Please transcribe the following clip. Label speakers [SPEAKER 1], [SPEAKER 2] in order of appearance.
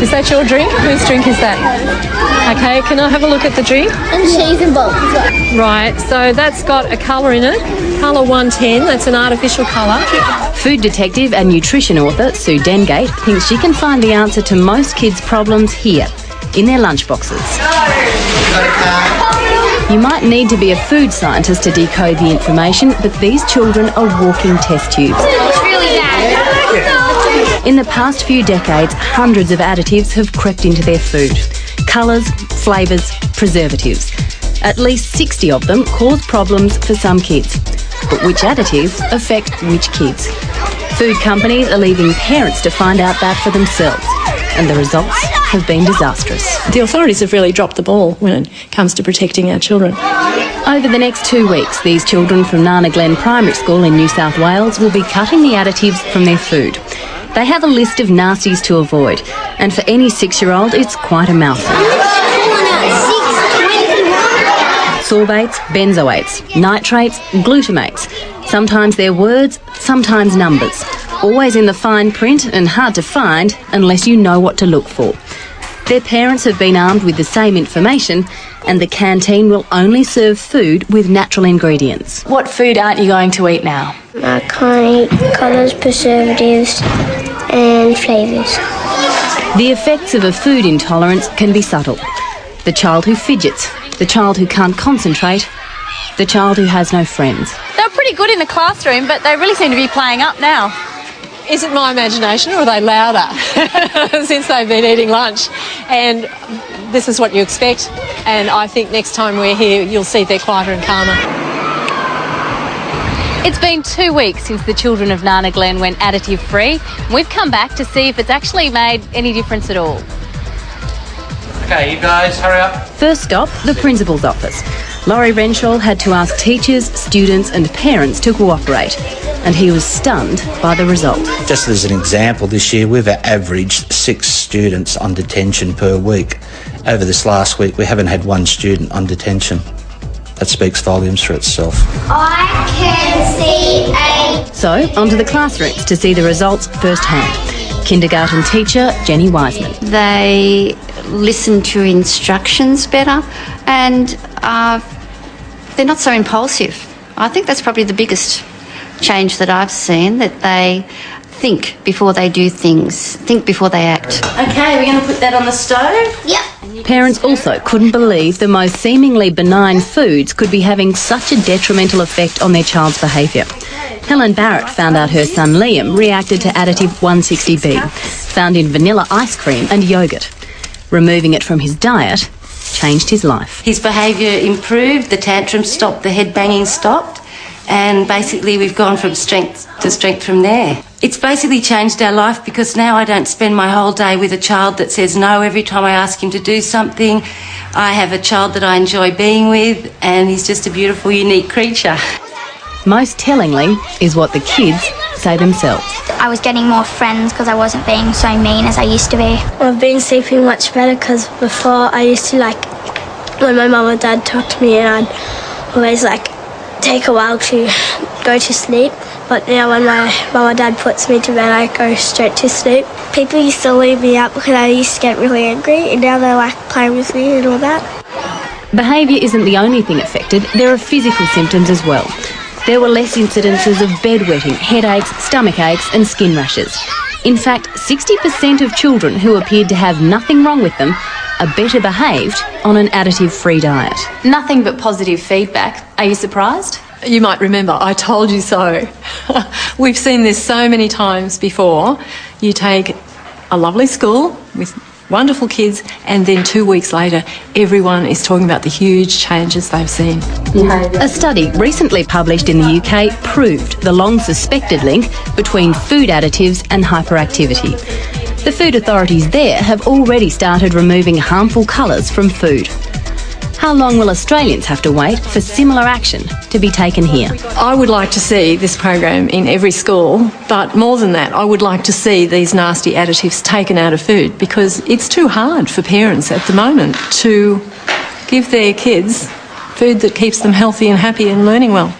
[SPEAKER 1] Is that your drink? Whose drink is that? Okay, can I have a look at the drink?
[SPEAKER 2] And cheese and bulk as well.
[SPEAKER 1] Right, so that's got a colour in it. Colour 110, that's an artificial colour.
[SPEAKER 3] Food detective and nutrition author Sue Dengate thinks she can find the answer to most kids' problems here, in their lunchboxes. You might need to be a food scientist to decode the information, but these children are walking test tubes.
[SPEAKER 2] It's really bad.
[SPEAKER 3] In the past few decades, hundreds of additives have crept into their food. Colours, flavours, preservatives. At least 60 of them cause problems for some kids. But which additives affect which kids? Food companies are leaving parents to find out that for themselves, and the results have been disastrous.
[SPEAKER 1] The authorities have really dropped the ball when it comes to protecting our children.
[SPEAKER 3] Over the next 2 weeks, these children from Nana Glen Primary School in New South Wales will be cutting the additives from their food. They have a list of nasties to avoid, and for any 6-year-old, it's quite a mouthful. Sorbates, benzoates, nitrates, glutamates. Sometimes they're words, sometimes numbers. Always in the fine print and hard to find unless you know what to look for. Their parents have been armed with the same information, and the canteen will only serve food with natural ingredients.
[SPEAKER 4] What food aren't you going to eat now?
[SPEAKER 2] I can't eat colours, preservatives and flavours.
[SPEAKER 3] The effects of a food intolerance can be subtle. The child who fidgets, the child who can't concentrate, the child who has no friends.
[SPEAKER 4] They were pretty good in the classroom, but they really seem to be playing up now.
[SPEAKER 1] Is it my imagination or are they louder since they've been eating lunch? And this is what you expect. And I think next time we're here, you'll see they're quieter and calmer.
[SPEAKER 4] It's been 2 weeks since the children of Nana Glen went additive free. We've come back to see if it's actually made any difference at all.
[SPEAKER 5] Okay, you guys, hurry up.
[SPEAKER 3] First stop, the principal's office. Laurie Renshaw had to ask teachers, students and parents to cooperate, and he was stunned by the result.
[SPEAKER 6] Just as an example, this year we've averaged 6 students on detention per week. Over this last week, we haven't had 1 student on detention. That speaks volumes for itself.
[SPEAKER 2] I can see a...
[SPEAKER 3] So, onto the classrooms to see the results firsthand. Kindergarten teacher Jenny Wiseman.
[SPEAKER 7] They listen to instructions better, and they're not so impulsive. I think that's probably the biggest change that I've seen, that they think before they do things, think before they act.
[SPEAKER 4] Okay, we're going to put that on the stove?
[SPEAKER 2] Yep.
[SPEAKER 3] Parents also couldn't believe the most seemingly benign foods could be having such a detrimental effect on their child's behaviour. Helen Barrett found out her son Liam reacted to additive 160B, found in vanilla ice cream and yoghurt. Removing it from his diet changed his life.
[SPEAKER 7] His behaviour improved, the tantrums stopped, the head banging stopped, and basically we've gone from strength to strength from there. It's basically changed our life, because now I don't spend my whole day with a child that says no every time I ask him to do something. I have a child that I enjoy being with, and he's just a beautiful, unique creature.
[SPEAKER 3] Most tellingly is what the kids say themselves.
[SPEAKER 2] I was getting more friends because I wasn't being so mean as I used to be.
[SPEAKER 8] I've been sleeping much better, because before I used to, when my mum and dad talked to me, and I'd always take a while to go to sleep. But now when my mum and dad puts me to bed, I go straight to sleep. People used to leave me out because I used to get really angry, and now they're playing with me and all that.
[SPEAKER 3] Behaviour isn't the only thing affected, there are physical symptoms as well. There were less incidences of bedwetting, headaches, stomach aches and skin rashes. In fact, 60% of children who appeared to have nothing wrong with them are better behaved on an additive-free diet.
[SPEAKER 4] Nothing but positive feedback. Are you surprised?
[SPEAKER 1] You might remember, I told you so. We've seen this so many times before. You take a lovely school with wonderful kids, and then 2 weeks later, everyone is talking about the huge changes they've seen.
[SPEAKER 3] A study recently published in the UK proved the long-suspected link between food additives and hyperactivity. The food authorities there have already started removing harmful colours from food. How long will Australians have to wait for similar action to be taken here?
[SPEAKER 1] I would like to see this program in every school, but more than that, I would like to see these nasty additives taken out of food, because it's too hard for parents at the moment to give their kids food that keeps them healthy and happy and learning well.